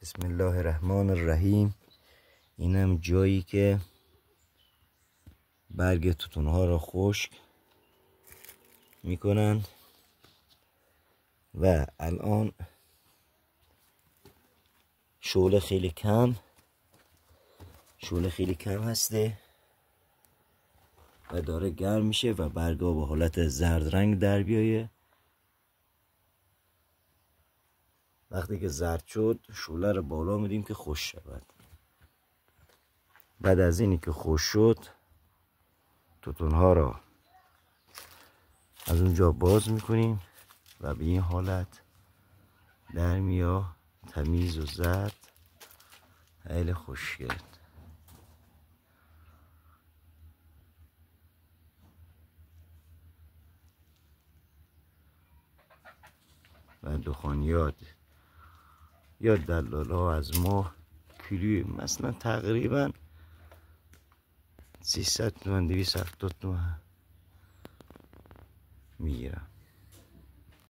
بسم الله الرحمن الرحیم. اینم جایی که برگ توتون ها را خشک میکنند و الان شعله خیلی کم هسته و داره گرم میشه و برگا به حالت زرد رنگ در بیایه. وقتی که زرد شد شعله رو بالا میدیم که خشک شود. بعد از اینی که خشک شد توتون ها را از اونجا باز میکنیم و به این حالت در میاد، تمیز و زرد، خیلی خوشگل. و دخانیات یا دلال ها از ما کیلوی مثلا تقریبا 300 تومن 270 تومن میگیرم.